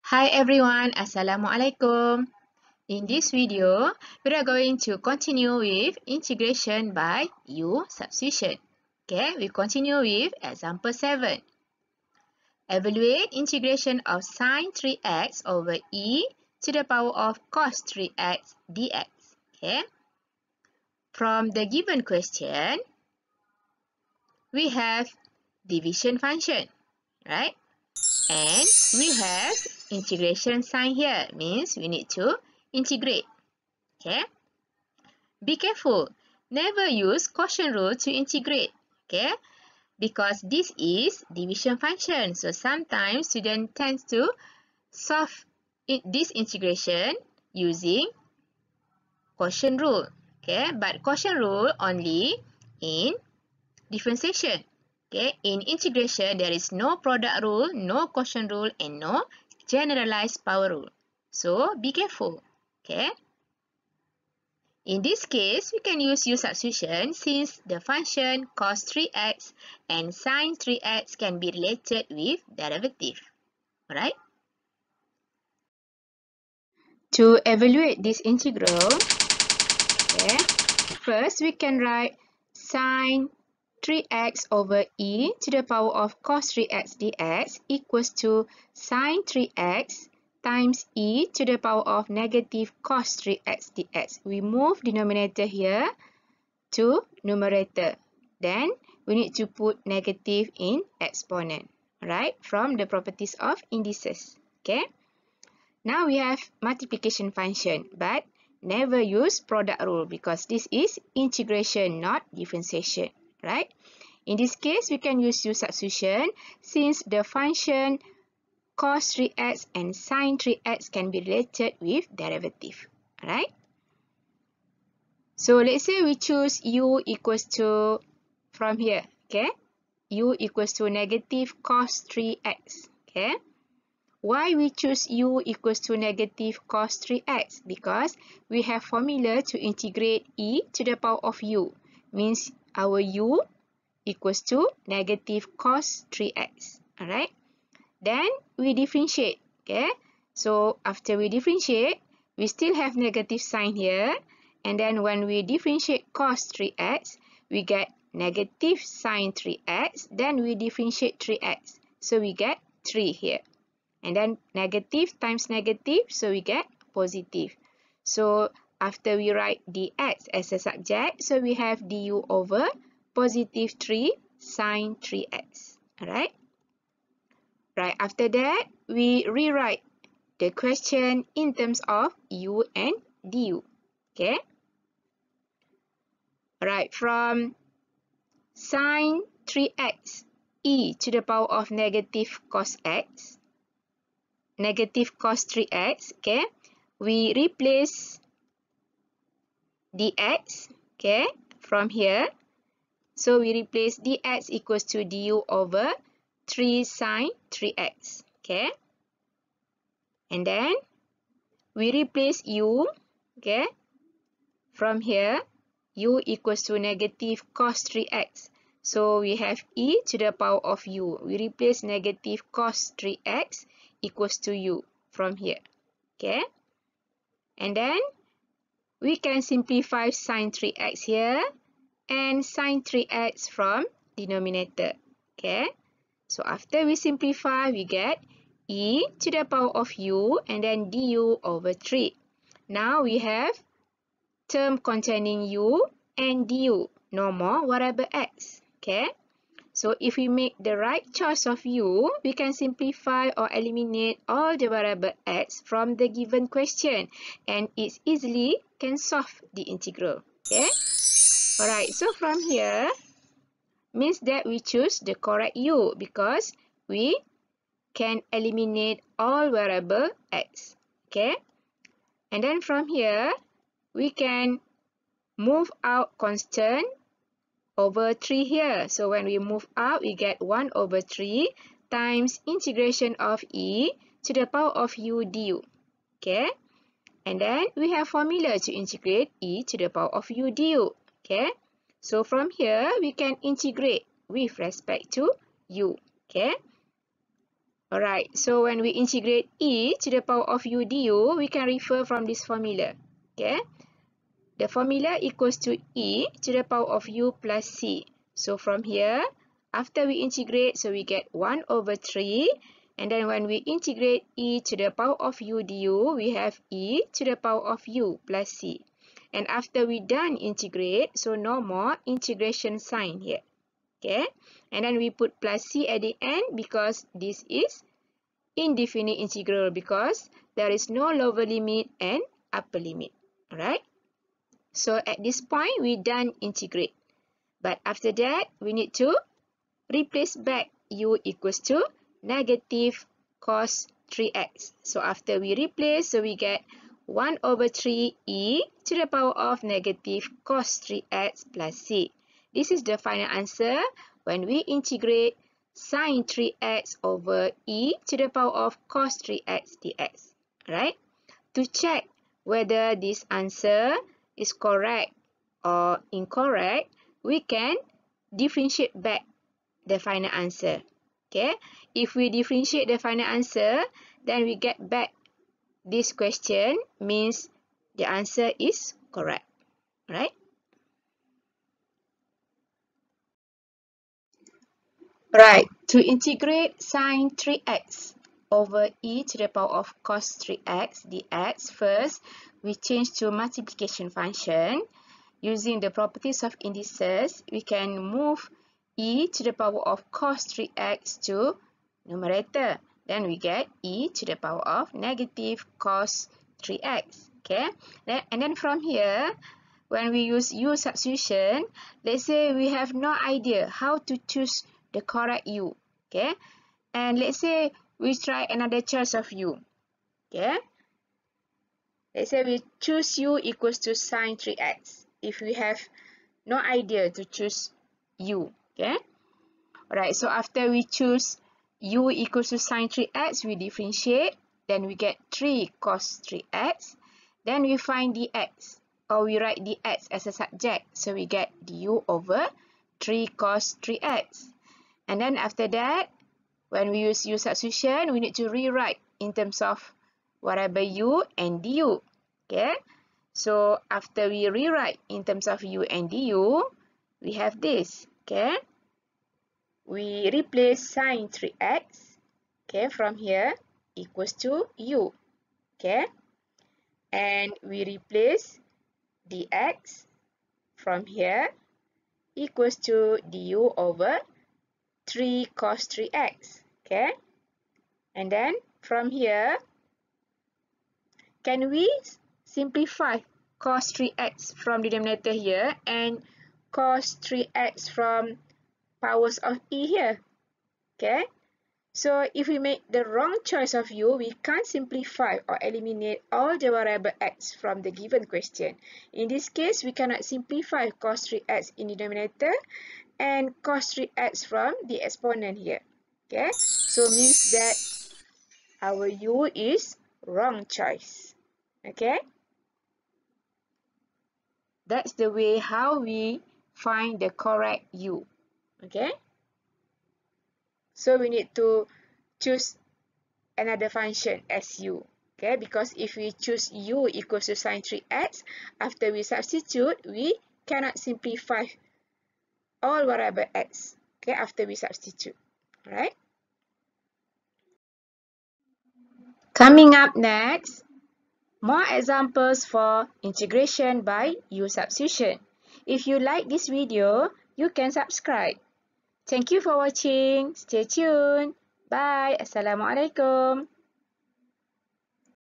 Hi everyone, Assalamualaikum. In this video, we are going to continue with integration by U substitution. Okay, we continue with example 7. Evaluate integration of sin 3x over e to the power of cos 3x dx. Okay, from the given question, we have division function, right? And we have integration sign here, means we need to integrate. Okay. Be careful. Never use quotient rule to integrate. Okay. Because this is division function. So sometimes student tends to solve this integration using quotient rule. Okay. But quotient rule only in differentiation. Okay, in integration, there is no product rule, no quotient rule, and no generalized power rule. So, be careful. Okay. In this case, we can use U substitution since the function cos 3x and sin 3x can be related with derivative. Alright. To evaluate this integral, okay, first we can write sin 3x over e to the power of cos 3x dx equals to sin 3x times e to the power of negative cos 3x dx. We move denominator here to numerator. Then we need to put negative in exponent, right? From the properties of indices. Okay. Now we have multiplication function, but never use product rule because this is integration, not differentiation. Right? In this case, we can use U substitution since the function cos 3x and sin 3x can be related with derivative. Alright? So let's say we choose U equals to, from here, okay? U equals to negative cos 3x, okay? Why we choose U equals to negative cos 3x? Because we have formula to integrate e to the power of U. Means our U equals to negative cos 3x. Alright. Then we differentiate. Okay. So after we differentiate, we still have negative sign here. And then when we differentiate cos 3x, we get negative sin 3x. Then we differentiate 3x. So we get 3 here. And then negative times negative, so we get positive. So after we write dx as a subject, so we have du over positive 3 sin 3x. Alright? Right, after that, we rewrite the question in terms of u and du. Okay? Alright, from sin 3x e to the power of negative cos x, negative cos 3x, okay? We replace dx, okay, from here. So we replace dx equals to du over 3 sin 3x, okay? And then we replace u, okay? From here, u equals to negative cos 3x. So we have e to the power of u. We replace negative cos 3x equals to u from here, okay? And then we can simplify sin 3x here and sin 3x from denominator, okay? So after we simplify, we get e to the power of u and then du over 3. Now we have term containing u and du, no more variable x, okay? So if we make the right choice of u, we can simplify or eliminate all the variable x from the given question and it easily can solve the integral, okay? Alright, so from here, means that we choose the correct u because we can eliminate all variable x, okay? And then from here, we can move out constant over 3 here. So when we move out, we get 1 over 3 times integration of e to the power of u du. Okay? And then we have formula to integrate e to the power of u du. Okay? So from here, we can integrate with respect to u. Okay? Alright, so when we integrate e to the power of u du, we can refer from this formula. Okay, the formula equals to e to the power of u plus c. So from here, after we integrate, so we get 1 over 3. And then when we integrate e to the power of u du, we have e to the power of u plus c. And after we done integrate, so no more integration sign here. Okay, and then we put plus c at the end because this is indefinite integral because there is no lower limit and upper limit. Alright, so at this point we done integrate, but after that we need to replace back u equals to negative cos 3x. So after we replace, so we get 1 over 3 e to the power of negative cos 3x plus c. This is the final answer when we integrate sin 3x over e to the power of cos 3x dx. Right? To check whether this answer is correct or incorrect, we can differentiate back the final answer. Okay, if we differentiate the final answer, then we get back this question, means the answer is correct. Right? Right, to integrate sin 3x over e to the power of cos 3x dx, first we change to multiplication function. Using the properties of indices, we can move e to the power of cos 3x to numerator. Then we get e to the power of negative cos 3x. Okay, and then from here, when we use u substitution, let's say we have no idea how to choose the correct u. Okay, and let's say we try another choice of u. Okay, let's say we choose u equals to sin 3x. If we have no idea to choose u. Okay, alright, so after we choose u equals to sin 3x, we differentiate, then we get 3 cos 3x, then we find dx, or we write dx as a subject, so we get du over 3 cos 3x. And then after that, when we use u substitution, we need to rewrite in terms of variable u and du. Okay, so after we rewrite in terms of u and du, we have this. Okay, we replace sin 3x, okay, from here equals to u. Okay, and we replace dx from here equals to du over 3 cos 3x. Okay, and then from here, can we simplify cos 3x from the denominator here and cos 3x from powers of e here? Okay, so if we make the wrong choice of u, we can't simplify or eliminate all the variable x from the given question. In this case, we cannot simplify cos 3x in the denominator and cos 3x from the exponent here. Okay, so means that our u is wrong choice. Okay, that's the way how we find the correct u. Okay, so we need to choose another function as u. Okay, because if we choose u equals to sin 3x, after we substitute, we cannot simplify all variable x. Okay, after we substitute. Alright. Coming up next, more examples for integration by u substitution. If you like this video, you can subscribe. Thank you for watching. Stay tuned. Bye. Assalamualaikum.